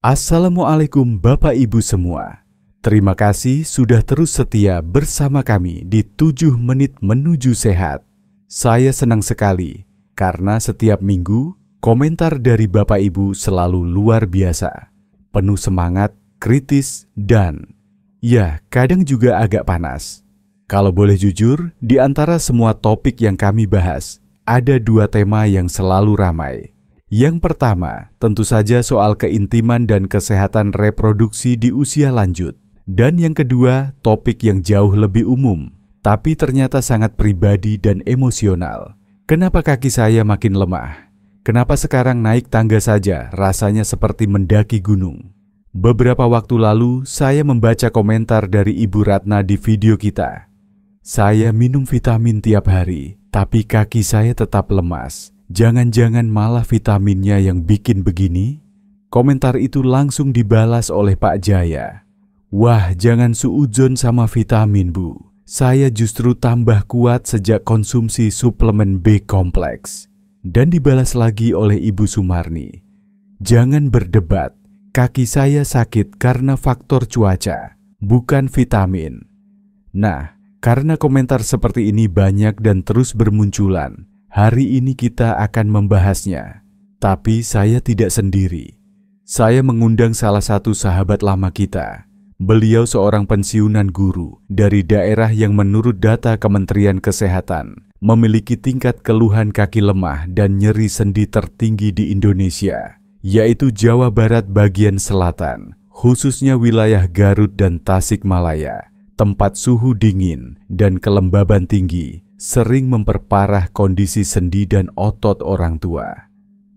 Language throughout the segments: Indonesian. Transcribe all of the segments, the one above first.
Assalamualaikum Bapak Ibu semua. Terima kasih sudah terus setia bersama kami di 7 menit menuju sehat. Saya senang sekali karena setiap minggu komentar dari Bapak Ibu selalu luar biasa. Penuh semangat, kritis, dan ya kadang juga agak panas. Kalau boleh jujur, di antara semua topik yang kami bahas, ada 2 tema yang selalu ramai. Yang pertama, tentu saja soal keintiman dan kesehatan reproduksi di usia lanjut. Dan yang kedua, topik yang jauh lebih umum, tapi ternyata sangat pribadi dan emosional. Kenapa kaki saya makin lemah? Kenapa sekarang naik tangga saja rasanya seperti mendaki gunung? Beberapa waktu lalu, saya membaca komentar dari Ibu Ratna di video kita. Saya minum vitamin tiap hari, tapi kaki saya tetap lemas. Jangan-jangan malah vitaminnya yang bikin begini? Komentar itu langsung dibalas oleh Pak Jaya. Wah, jangan suudzon sama vitamin, Bu. Saya justru tambah kuat sejak konsumsi suplemen B kompleks. Dan dibalas lagi oleh Ibu Sumarni. Jangan berdebat, kaki saya sakit karena faktor cuaca, bukan vitamin. Nah, karena komentar seperti ini banyak dan terus bermunculan, hari ini kita akan membahasnya, tapi saya tidak sendiri. Saya mengundang salah satu sahabat lama kita. Beliau seorang pensiunan guru dari daerah yang menurut data Kementerian Kesehatan memiliki tingkat keluhan kaki lemah dan nyeri sendi tertinggi di Indonesia, yaitu Jawa Barat bagian selatan, khususnya wilayah Garut dan Tasikmalaya, tempat suhu dingin dan kelembaban tinggi sering memperparah kondisi sendi dan otot orang tua.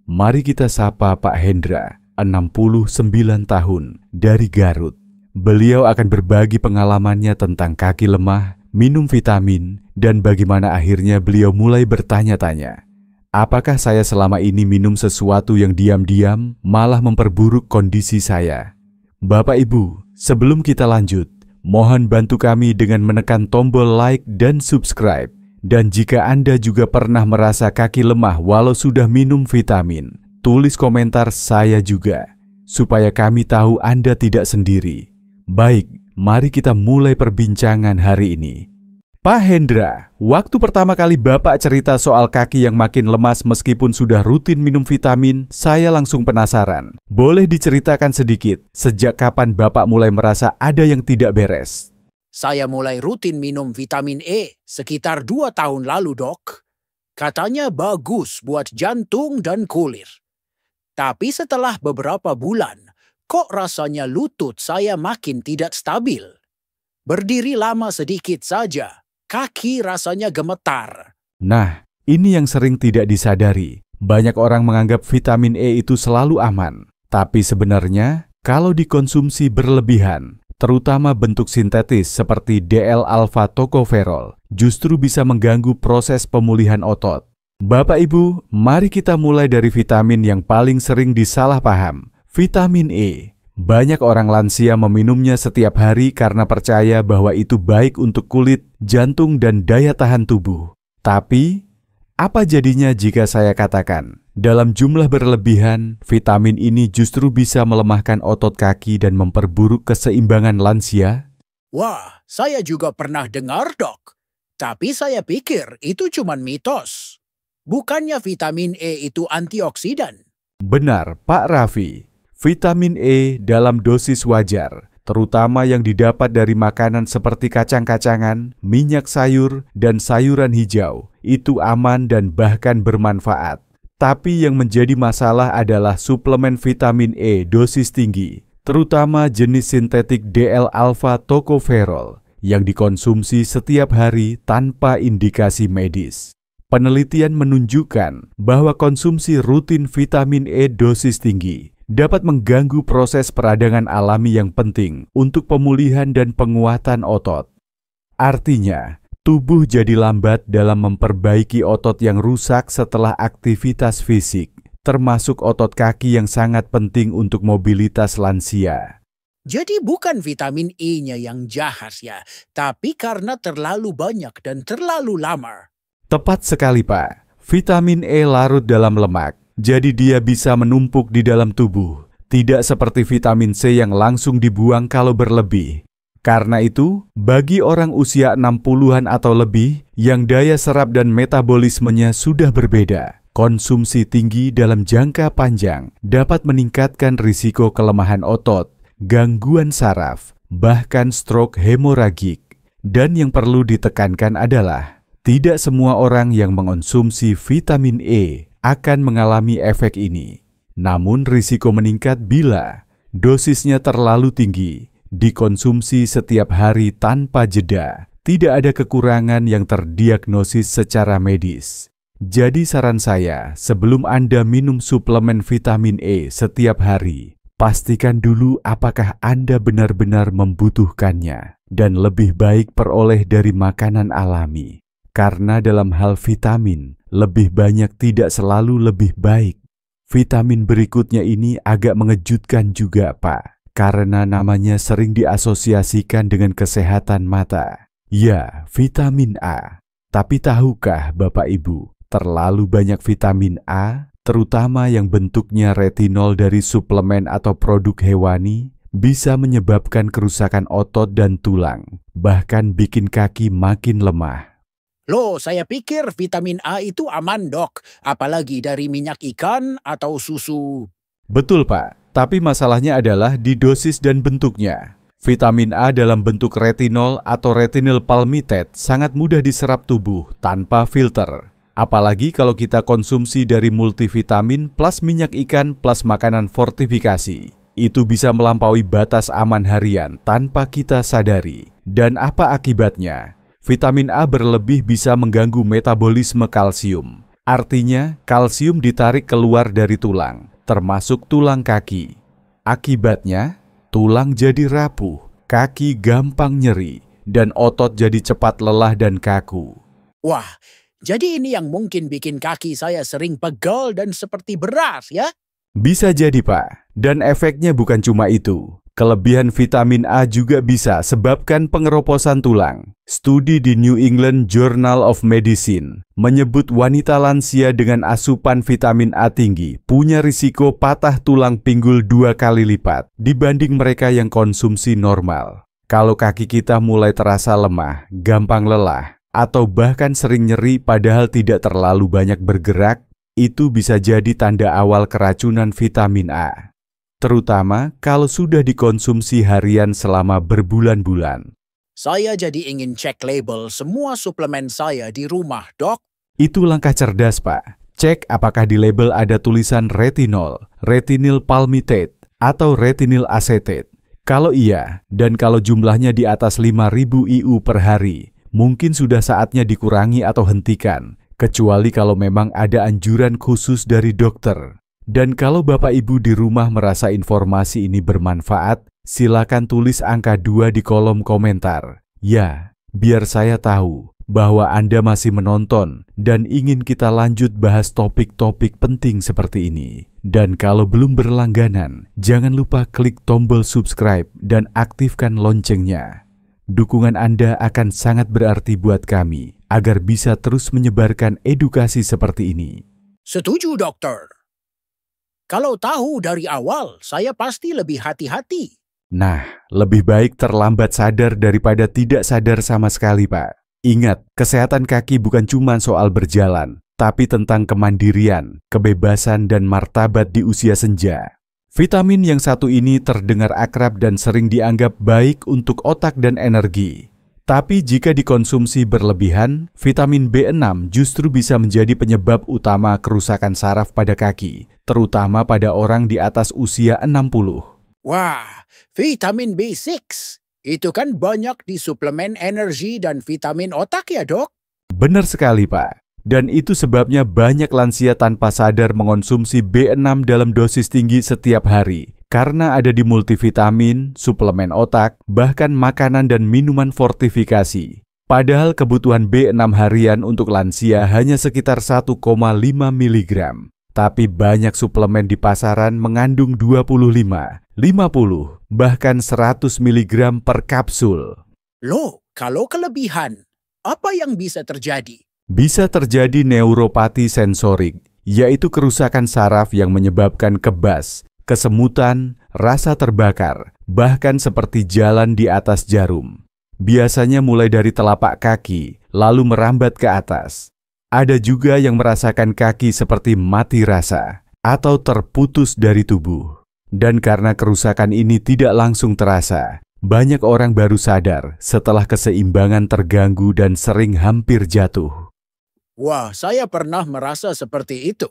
Mari kita sapa Pak Hendra, 69 tahun, dari Garut. Beliau akan berbagi pengalamannya tentang kaki lemah, minum vitamin, dan bagaimana akhirnya beliau mulai bertanya-tanya. Apakah saya selama ini minum sesuatu yang diam-diam malah memperburuk kondisi saya? Bapak Ibu, sebelum kita lanjut, mohon bantu kami dengan menekan tombol like dan subscribe. Dan jika Anda juga pernah merasa kaki lemah walau sudah minum vitamin, tulis komentar saya juga, supaya kami tahu Anda tidak sendiri. Baik, mari kita mulai perbincangan hari ini. Pak Hendra, waktu pertama kali Bapak cerita soal kaki yang makin lemas meskipun sudah rutin minum vitamin, saya langsung penasaran. Boleh diceritakan sedikit, sejak kapan Bapak mulai merasa ada yang tidak beres? Saya mulai rutin minum vitamin E sekitar 2 tahun lalu, Dok. Katanya bagus buat jantung dan kulit. Tapi setelah beberapa bulan, kok rasanya lutut saya makin tidak stabil. Berdiri lama sedikit saja, kaki rasanya gemetar. Nah, ini yang sering tidak disadari. Banyak orang menganggap vitamin E itu selalu aman. Tapi sebenarnya, kalau dikonsumsi berlebihan, terutama bentuk sintetis seperti DL-alfa-tokoferol, justru bisa mengganggu proses pemulihan otot. Bapak Ibu, mari kita mulai dari vitamin yang paling sering disalahpaham, vitamin E. Banyak orang lansia meminumnya setiap hari karena percaya bahwa itu baik untuk kulit, jantung, dan daya tahan tubuh. Tapi, apa jadinya jika saya katakan, dalam jumlah berlebihan, vitamin ini justru bisa melemahkan otot kaki dan memperburuk keseimbangan lansia? Wah, saya juga pernah dengar, Dok. Tapi saya pikir itu cuma mitos. Bukannya vitamin E itu antioksidan? Benar, Pak Raffi. Vitamin E dalam dosis wajar, terutama yang didapat dari makanan seperti kacang-kacangan, minyak sayur, dan sayuran hijau, itu aman dan bahkan bermanfaat. Tapi yang menjadi masalah adalah suplemen vitamin E dosis tinggi, terutama jenis sintetik DL-alfa-tokoferol yang dikonsumsi setiap hari tanpa indikasi medis. Penelitian menunjukkan bahwa konsumsi rutin vitamin E dosis tinggi dapat mengganggu proses peradangan alami yang penting untuk pemulihan dan penguatan otot. Artinya, tubuh jadi lambat dalam memperbaiki otot yang rusak setelah aktivitas fisik, termasuk otot kaki yang sangat penting untuk mobilitas lansia. Jadi bukan vitamin E-nya yang jahat ya, tapi karena terlalu banyak dan terlalu lama. Tepat sekali, Pak. Vitamin E larut dalam lemak, jadi dia bisa menumpuk di dalam tubuh, tidak seperti vitamin C yang langsung dibuang kalau berlebih. Karena itu, bagi orang usia 60-an atau lebih yang daya serap dan metabolismenya sudah berbeda, konsumsi tinggi dalam jangka panjang dapat meningkatkan risiko kelemahan otot, gangguan saraf, bahkan stroke hemoragik. Dan yang perlu ditekankan adalah, tidak semua orang yang mengonsumsi vitamin E akan mengalami efek ini. Namun risiko meningkat bila dosisnya terlalu tinggi, dikonsumsi setiap hari tanpa jeda, tidak ada kekurangan yang terdiagnosis secara medis. Jadi saran saya, sebelum Anda minum suplemen vitamin E setiap hari, pastikan dulu apakah Anda benar-benar membutuhkannya dan lebih baik peroleh dari makanan alami. Karena dalam hal vitamin, lebih banyak tidak selalu lebih baik. Vitamin berikutnya ini agak mengejutkan juga, Pak, karena namanya sering diasosiasikan dengan kesehatan mata. Ya, vitamin A. Tapi tahukah Bapak Ibu, terlalu banyak vitamin A, terutama yang bentuknya retinol dari suplemen atau produk hewani, bisa menyebabkan kerusakan otot dan tulang, bahkan bikin kaki makin lemah. Loh, saya pikir vitamin A itu aman, Dok. Apalagi dari minyak ikan atau susu. Betul, Pak. Tapi masalahnya adalah di dosis dan bentuknya. Vitamin A dalam bentuk retinol atau retinil palmitate sangat mudah diserap tubuh tanpa filter. Apalagi kalau kita konsumsi dari multivitamin plus minyak ikan plus makanan fortifikasi. Itu bisa melampaui batas aman harian tanpa kita sadari. Dan apa akibatnya? Vitamin A berlebih bisa mengganggu metabolisme kalsium. Artinya, kalsium ditarik keluar dari tulang, termasuk tulang kaki. Akibatnya, tulang jadi rapuh, kaki gampang nyeri, dan otot jadi cepat lelah dan kaku. Wah, jadi ini yang mungkin bikin kaki saya sering pegal dan seperti beras, ya? Bisa jadi, Pak. Dan efeknya bukan cuma itu. Kelebihan vitamin A juga bisa sebabkan pengeroposan tulang. Studi di New England Journal of Medicine menyebut wanita lansia dengan asupan vitamin A tinggi punya risiko patah tulang pinggul 2 kali lipat dibanding mereka yang konsumsi normal. Kalau kaki kita mulai terasa lemah, gampang lelah, atau bahkan sering nyeri padahal tidak terlalu banyak bergerak, itu bisa jadi tanda awal keracunan vitamin A. Terutama kalau sudah dikonsumsi harian selama berbulan-bulan. Saya jadi ingin cek label semua suplemen saya di rumah, Dok. Itu langkah cerdas, Pak. Cek apakah di label ada tulisan retinol, retinil palmitate, atau retinil acetate. Kalau iya, dan kalau jumlahnya di atas 5.000 IU per hari, mungkin sudah saatnya dikurangi atau hentikan, kecuali kalau memang ada anjuran khusus dari dokter. Dan kalau Bapak Ibu di rumah merasa informasi ini bermanfaat, silakan tulis angka 2 di kolom komentar. Ya, biar saya tahu bahwa Anda masih menonton dan ingin kita lanjut bahas topik-topik penting seperti ini. Dan kalau belum berlangganan, jangan lupa klik tombol subscribe dan aktifkan loncengnya. Dukungan Anda akan sangat berarti buat kami agar bisa terus menyebarkan edukasi seperti ini. Setuju, Dokter. Kalau tahu dari awal, saya pasti lebih hati-hati. Nah, lebih baik terlambat sadar daripada tidak sadar sama sekali, Pak. Ingat, kesehatan kaki bukan cuma soal berjalan, tapi tentang kemandirian, kebebasan, dan martabat di usia senja. Vitamin yang satu ini terdengar akrab dan sering dianggap baik untuk otak dan energi. Tapi jika dikonsumsi berlebihan, vitamin B6 justru bisa menjadi penyebab utama kerusakan saraf pada kaki, terutama pada orang di atas usia 60. Wah, vitamin B6. Itu kan banyak di suplemen energi dan vitamin otak ya, Dok? Benar sekali, Pak. Dan itu sebabnya banyak lansia tanpa sadar mengonsumsi B6 dalam dosis tinggi setiap hari. Karena ada di multivitamin, suplemen otak, bahkan makanan dan minuman fortifikasi. Padahal kebutuhan B6 harian untuk lansia hanya sekitar 1,5 mg. Tapi banyak suplemen di pasaran mengandung 25, 50, bahkan 100 mg per kapsul. Loh, kalau kelebihan, apa yang bisa terjadi? Bisa terjadi neuropati sensorik, yaitu kerusakan saraf yang menyebabkan kebas, kesemutan, rasa terbakar, bahkan seperti jalan di atas jarum. Biasanya mulai dari telapak kaki, lalu merambat ke atas. Ada juga yang merasakan kaki seperti mati rasa atau terputus dari tubuh. Dan karena kerusakan ini tidak langsung terasa, banyak orang baru sadar setelah keseimbangan terganggu dan sering hampir jatuh. Wah, saya pernah merasa seperti itu.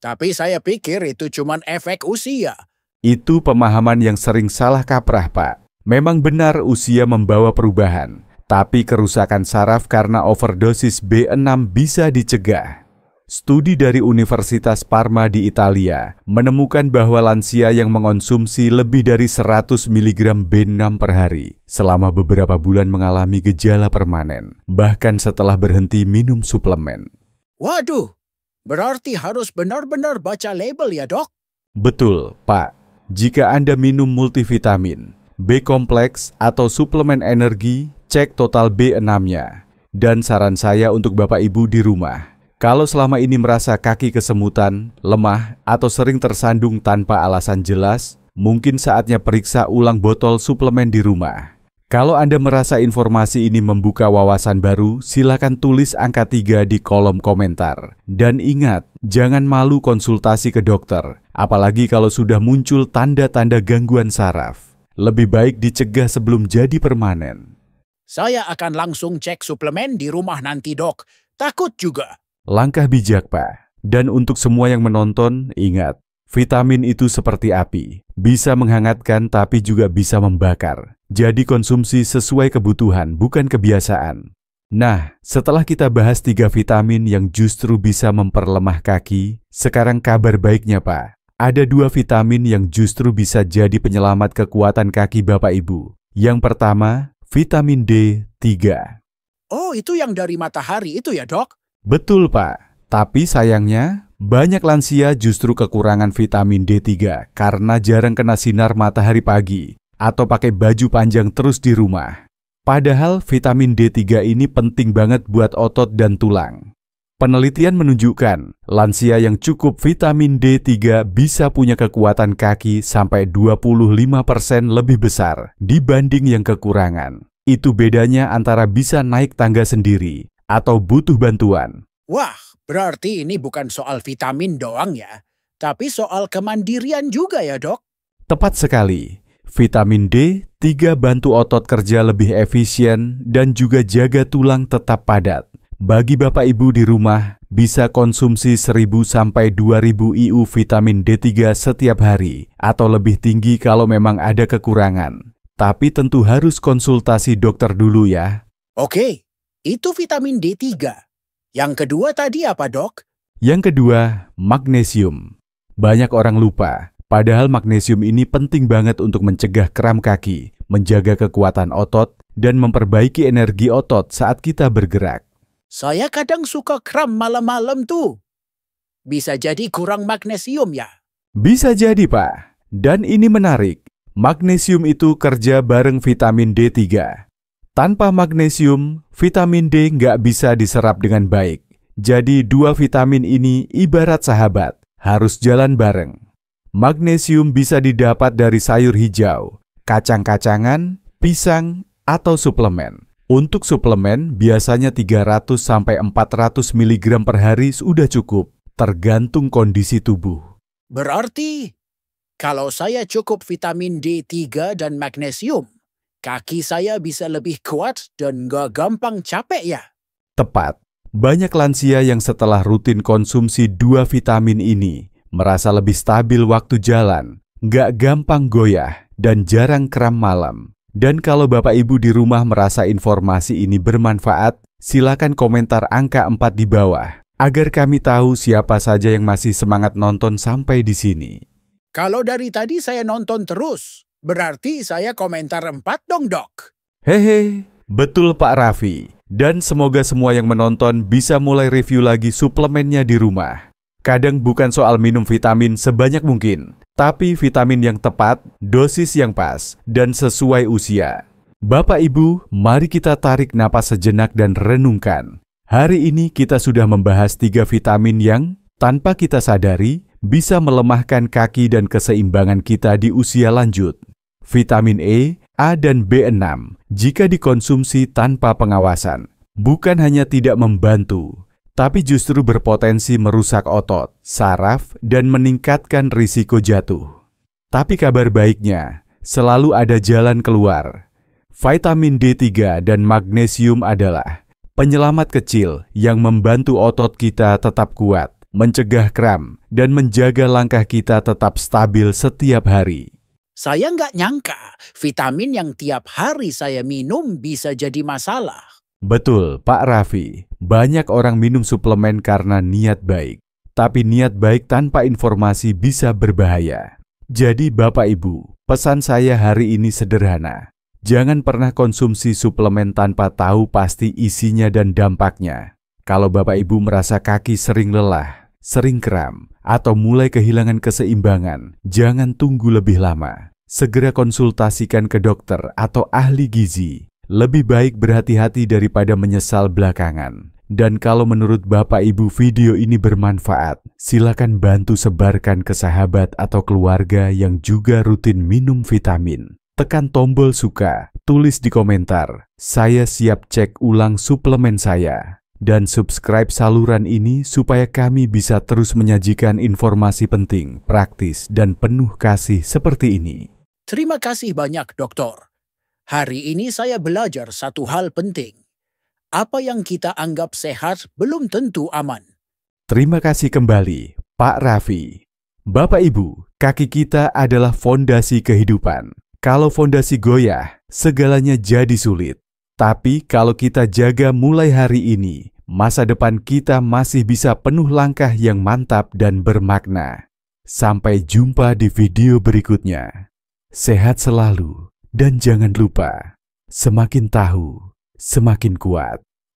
Tapi saya pikir itu cuma efek usia. Itu pemahaman yang sering salah kaprah, Pak. Memang benar usia membawa perubahan, tapi kerusakan saraf karena overdosis B6 bisa dicegah. Studi dari Universitas Parma di Italia menemukan bahwa lansia yang mengonsumsi lebih dari 100 mg B6 per hari selama beberapa bulan mengalami gejala permanen, bahkan setelah berhenti minum suplemen. Waduh, berarti harus benar-benar baca label ya, Dok? Betul, Pak. Jika Anda minum multivitamin, B-kompleks atau suplemen energi, cek total B6-nya. Dan saran saya untuk Bapak Ibu di rumah, kalau selama ini merasa kaki kesemutan, lemah, atau sering tersandung tanpa alasan jelas, mungkin saatnya periksa ulang botol suplemen di rumah. Kalau Anda merasa informasi ini membuka wawasan baru, silakan tulis angka 3 di kolom komentar. Dan ingat, jangan malu konsultasi ke dokter, apalagi kalau sudah muncul tanda-tanda gangguan saraf. Lebih baik dicegah sebelum jadi permanen. Saya akan langsung cek suplemen di rumah nanti, Dok. Takut juga. Langkah bijak, Pak. Dan untuk semua yang menonton, ingat, vitamin itu seperti api. Bisa menghangatkan tapi juga bisa membakar. Jadi konsumsi sesuai kebutuhan, bukan kebiasaan. Nah, setelah kita bahas 3 vitamin yang justru bisa memperlemah kaki, sekarang kabar baiknya, Pak. Ada 2 vitamin yang justru bisa jadi penyelamat kekuatan kaki Bapak Ibu. Yang pertama, vitamin D3. Oh, itu yang dari matahari itu ya, Dok? Betul, Pak. Tapi sayangnya, banyak lansia justru kekurangan vitamin D3 karena jarang kena sinar matahari pagi atau pakai baju panjang terus di rumah. Padahal vitamin D3 ini penting banget buat otot dan tulang. Penelitian menunjukkan, lansia yang cukup vitamin D3 bisa punya kekuatan kaki sampai 25% lebih besar dibanding yang kekurangan. Itu bedanya antara bisa naik tangga sendiri atau butuh bantuan. Wah, berarti ini bukan soal vitamin doang ya, tapi soal kemandirian juga ya, Dok? Tepat sekali. Vitamin D3 bantu otot kerja lebih efisien dan juga jaga tulang tetap padat. Bagi Bapak Ibu di rumah, bisa konsumsi 1000 sampai 2000 IU vitamin D3 setiap hari atau lebih tinggi kalau memang ada kekurangan. Tapi tentu harus konsultasi dokter dulu ya. Oke, itu vitamin D3. Yang kedua tadi apa, Dok? Yang kedua, magnesium. Banyak orang lupa, padahal magnesium ini penting banget untuk mencegah kram kaki, menjaga kekuatan otot, dan memperbaiki energi otot saat kita bergerak. Saya kadang suka kram malam-malam tuh. Bisa jadi kurang magnesium ya? Bisa jadi, Pak. Dan ini menarik. Magnesium itu kerja bareng vitamin D3. Tanpa magnesium, vitamin D nggak bisa diserap dengan baik. Jadi 2 vitamin ini ibarat sahabat, harus jalan bareng. Magnesium bisa didapat dari sayur hijau, kacang-kacangan, pisang, atau suplemen. Untuk suplemen, biasanya 300-400 mg per hari sudah cukup, tergantung kondisi tubuh. Berarti, kalau saya cukup vitamin D3 dan magnesium, kaki saya bisa lebih kuat dan gak gampang capek ya? Tepat. Banyak lansia yang setelah rutin konsumsi 2 vitamin ini, merasa lebih stabil waktu jalan, gak gampang goyah, dan jarang kram malam. Dan kalau Bapak Ibu di rumah merasa informasi ini bermanfaat, silakan komentar angka 4 di bawah, agar kami tahu siapa saja yang masih semangat nonton sampai di sini. Kalau dari tadi saya nonton terus, berarti saya komentar 4 dong, Dok. Hehe, betul Pak Raffi. Dan semoga semua yang menonton bisa mulai review lagi suplemennya di rumah. Kadang bukan soal minum vitamin sebanyak mungkin, tapi vitamin yang tepat, dosis yang pas, dan sesuai usia. Bapak Ibu, mari kita tarik napas sejenak dan renungkan. Hari ini kita sudah membahas 3 vitamin yang tanpa kita sadari bisa melemahkan kaki dan keseimbangan kita di usia lanjut. Vitamin E, A, dan B6 jika dikonsumsi tanpa pengawasan bukan hanya tidak membantu, tapi justru berpotensi merusak otot, saraf, dan meningkatkan risiko jatuh. Tapi kabar baiknya, selalu ada jalan keluar. Vitamin D3 dan magnesium adalah penyelamat kecil yang membantu otot kita tetap kuat, mencegah kram, dan menjaga langkah kita tetap stabil setiap hari. Saya nggak nyangka vitamin yang tiap hari saya minum bisa jadi masalah. Betul, Pak Raffi. Banyak orang minum suplemen karena niat baik. Tapi niat baik tanpa informasi bisa berbahaya. Jadi Bapak Ibu, pesan saya hari ini sederhana. Jangan pernah konsumsi suplemen tanpa tahu pasti isinya dan dampaknya. Kalau Bapak Ibu merasa kaki sering lelah, sering kram, atau mulai kehilangan keseimbangan, jangan tunggu lebih lama. Segera konsultasikan ke dokter atau ahli gizi. Lebih baik berhati-hati daripada menyesal belakangan. Dan kalau menurut Bapak Ibu video ini bermanfaat, silakan bantu sebarkan ke sahabat atau keluarga yang juga rutin minum vitamin. Tekan tombol suka, tulis di komentar, saya siap cek ulang suplemen saya. Dan subscribe saluran ini supaya kami bisa terus menyajikan informasi penting, praktis, dan penuh kasih seperti ini. Terima kasih banyak, Dokter. Hari ini saya belajar satu hal penting. Apa yang kita anggap sehat belum tentu aman. Terima kasih kembali, Pak Raffi. Bapak Ibu, kaki kita adalah fondasi kehidupan. Kalau fondasi goyah, segalanya jadi sulit. Tapi kalau kita jaga mulai hari ini, masa depan kita masih bisa penuh langkah yang mantap dan bermakna. Sampai jumpa di video berikutnya. Sehat selalu, dan jangan lupa, semakin tahu, semakin kuat.